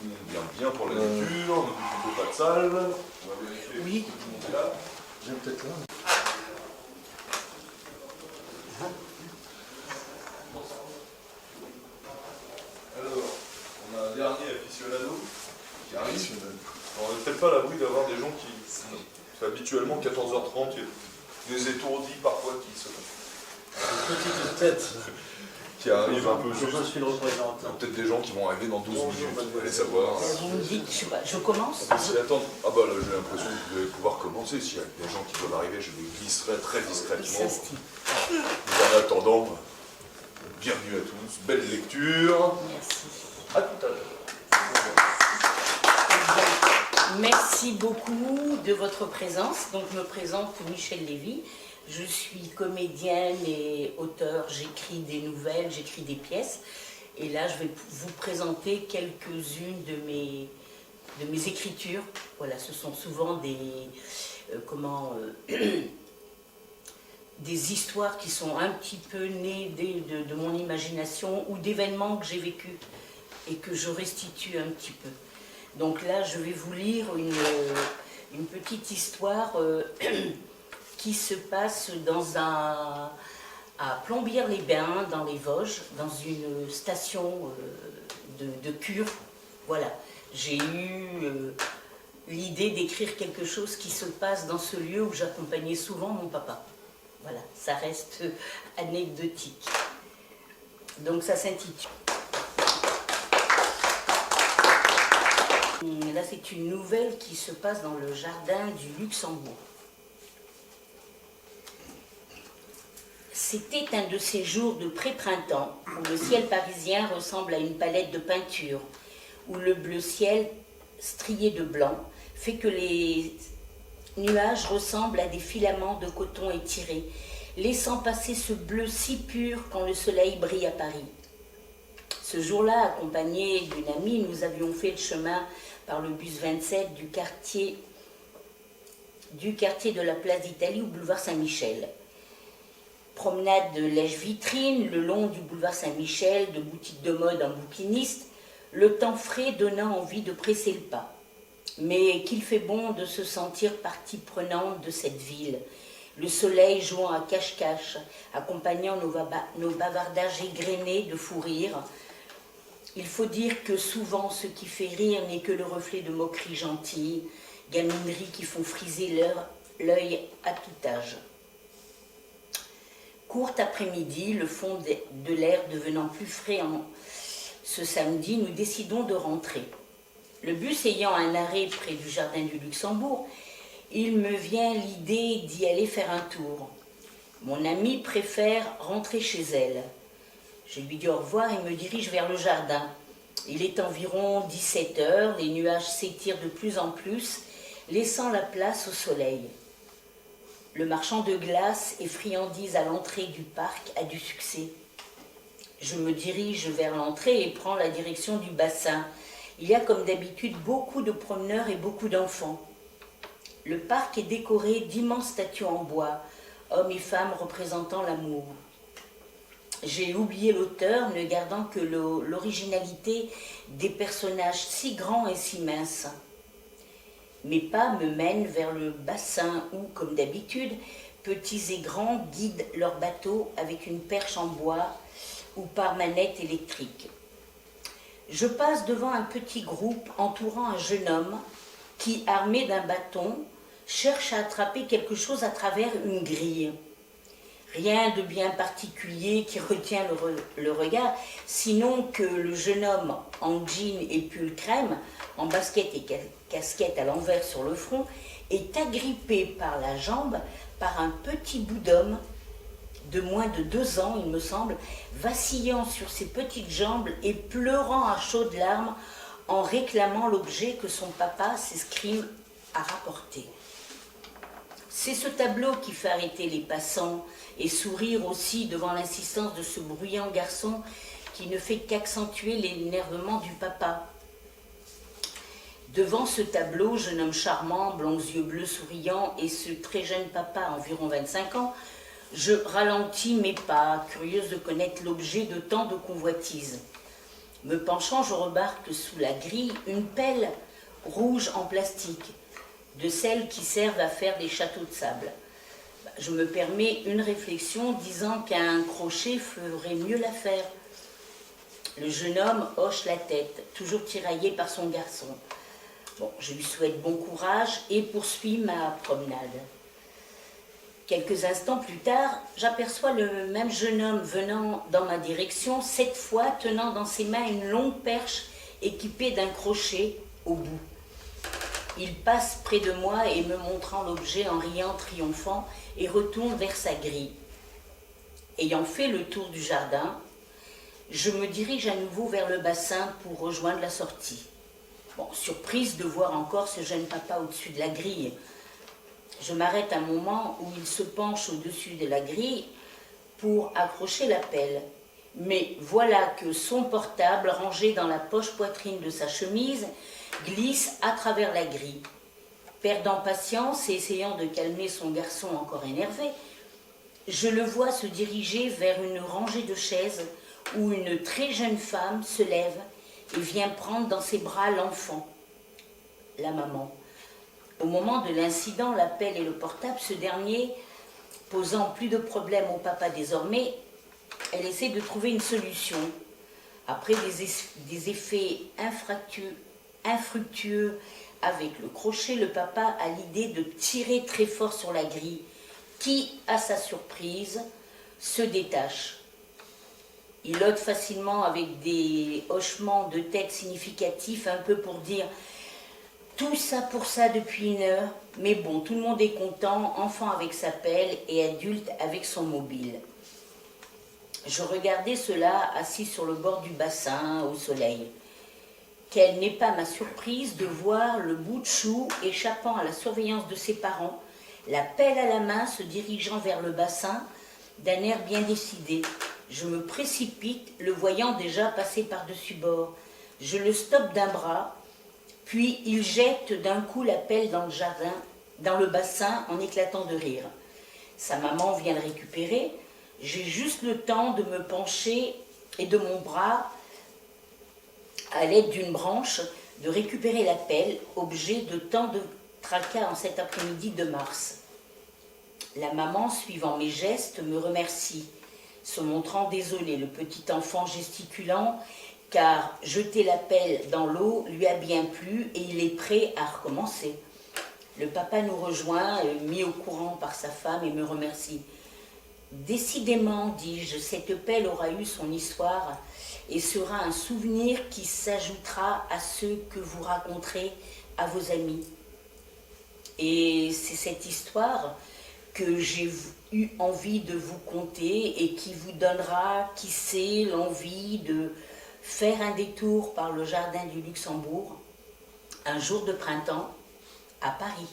tout le monde vient bien pour la lecture, n'oublie plutôt pas de salle. On va vérifier Oui. que tout le monde est là. Je viens peut-être là. Alors, on a un dernier aficionado qui arrive. On n'est peut-être pas à l'abri d'avoir des gens qui, habituellement 14h30, des étourdis parfois qui se... Petite tête. qui arrivent un peu juste. Je suis le représentant. Peut-être des gens qui vont arriver dans 12 minutes, vous allez savoir. Vous me dites, je commence. Si attendre, ah bah là j'ai l'impression que vous allez pouvoir commencer. S'il y a des gens qui doivent arriver, je les glisserai très discrètement. Mais en attendant, bienvenue à tous, belle lecture. Merci. À tout à l'heure. Merci beaucoup de votre présence. Donc, je me présente Michèle Lévy. Je suis comédienne et auteure. J'écris des nouvelles, j'écris des pièces. Et là, je vais vous présenter quelques-unes de mes écritures. Voilà, ce sont souvent des des histoires qui sont un petit peu nées de mon imagination ou d'événements que j'ai vécus et que je restitue un petit peu. Donc là, je vais vous lire une petite histoire qui se passe à Plombières-les-Bains, dans les Vosges, dans une station de cure. Voilà, j'ai eu l'idée d'écrire quelque chose qui se passe dans ce lieu où j'accompagnais souvent mon papa. Voilà, ça reste anecdotique. Donc ça s'intitule. Là, c'est une nouvelle qui se passe dans le jardin du Luxembourg. C'était un de ces jours de pré-printemps où le ciel parisien ressemble à une palette de peinture, où le bleu ciel strié de blanc fait que les nuages ressemblent à des filaments de coton étirés, laissant passer ce bleu si pur quand le soleil brille à Paris. Ce jour-là, accompagné d'une amie, nous avions fait le chemin par le bus 27 du quartier de la place d'Italie au boulevard Saint-Michel. Promenade de lèche-vitrine, le long du boulevard Saint-Michel, de boutiques de mode en bouquiniste, le temps frais donnant envie de presser le pas. Mais qu'il fait bon de se sentir partie prenante de cette ville, le soleil jouant à cache-cache, accompagnant nos bavardages égrenés de fou rire. Il faut dire que souvent ce qui fait rire n'est que le reflet de moqueries gentilles, gamineries qui font friser l'œil à tout âge. Court après-midi, le fond de l'air devenant plus frais ce samedi, nous décidons de rentrer. Le bus ayant un arrêt près du jardin du Luxembourg, il me vient l'idée d'y aller faire un tour. Mon amie préfère rentrer chez elle. Je lui dis au revoir et me dirige vers le jardin. Il est environ 17 h, les nuages s'étirent de plus en plus, laissant la place au soleil. Le marchand de glace et friandises à l'entrée du parc a du succès. Je me dirige vers l'entrée et prends la direction du bassin. Il y a comme d'habitude beaucoup de promeneurs et beaucoup d'enfants. Le parc est décoré d'immenses statues en bois, hommes et femmes représentant l'amour. J'ai oublié l'auteur, ne gardant que l'originalité des personnages si grands et si minces. Mes pas me mènent vers le bassin où, comme d'habitude, petits et grands guident leur bateau avec une perche en bois ou par manette électrique. Je passe devant un petit groupe entourant un jeune homme qui, armé d'un bâton, cherche à attraper quelque chose à travers une grille. Rien de bien particulier qui retient le regard, sinon que le jeune homme en jean et pull crème, en basket et casquette à l'envers sur le front, est agrippé par la jambe par un petit bout d'homme de moins de 2 ans, il me semble, vacillant sur ses petites jambes et pleurant à chaudes larmes en réclamant l'objet que son papa s'escrime à rapporter. C'est ce tableau qui fait arrêter les passants et sourire aussi devant l'insistance de ce bruyant garçon qui ne fait qu'accentuer l'énervement du papa. Devant ce tableau, jeune homme charmant, blonds yeux bleus souriants et ce très jeune papa, environ 25 ans, je ralentis mes pas, curieuse de connaître l'objet de tant de convoitises. Me penchant, je remarque sous la grille une pelle rouge en plastique, de celles qui servent à faire des châteaux de sable. Je me permets une réflexion disant qu'un crochet ferait mieux l'affaire. Le jeune homme hoche la tête, toujours tiraillé par son garçon. Bon, je lui souhaite bon courage et poursuis ma promenade. Quelques instants plus tard, j'aperçois le même jeune homme venant dans ma direction, cette fois tenant dans ses mains une longue perche équipée d'un crochet au bout. Il passe près de moi et me montrant l'objet en riant triomphant et retourne vers sa grille. Ayant fait le tour du jardin, je me dirige à nouveau vers le bassin pour rejoindre la sortie. Bon, surprise de voir encore ce jeune papa au-dessus de la grille. Je m'arrête un moment où il se penche au-dessus de la grille pour accrocher la pelle. Mais voilà que son portable, rangé dans la poche poitrine de sa chemise, glisse à travers la grille. Perdant patience et essayant de calmer son garçon encore énervé, je le vois se diriger vers une rangée de chaises où une très jeune femme se lève et vient prendre dans ses bras l'enfant, la maman. Au moment de l'incident, la pelle et le portable, ce dernier posant plus de problèmes au papa désormais, elle essaie de trouver une solution. Après des effets infructueux avec le crochet, le papa a l'idée de tirer très fort sur la grille, qui, à sa surprise, se détache. Il ôte facilement avec des hochements de tête significatifs, un peu pour dire « tout ça pour ça depuis une heure, mais bon, tout le monde est content, enfant avec sa pelle et adulte avec son mobile ». Je regardais cela assis sur le bord du bassin, au soleil. Quelle n'est pas ma surprise de voir le bout de chou échappant à la surveillance de ses parents, la pelle à la main se dirigeant vers le bassin d'un air bien décidé. Je me précipite, le voyant déjà passer par-dessus bord. Je le stoppe d'un bras, puis il jette d'un coup la pelle dans le jardin, dans le bassin, en éclatant de rire. Sa maman vient le récupérer. J'ai juste le temps de me pencher et de mon bras, à l'aide d'une branche, de récupérer la pelle, objet de tant de tracas en cet après-midi de mars. La maman, suivant mes gestes, me remercie, se montrant désolée, le petit enfant gesticulant, car jeter la pelle dans l'eau lui a bien plu et il est prêt à recommencer. Le papa nous rejoint, mis au courant par sa femme, et me remercie. Décidément, dis-je, cette pelle aura eu son histoire et sera un souvenir qui s'ajoutera à ceux que vous raconterez à vos amis. Et c'est cette histoire que j'ai eu envie de vous conter et qui vous donnera, qui sait, l'envie de faire un détour par le jardin du Luxembourg un jour de printemps à Paris.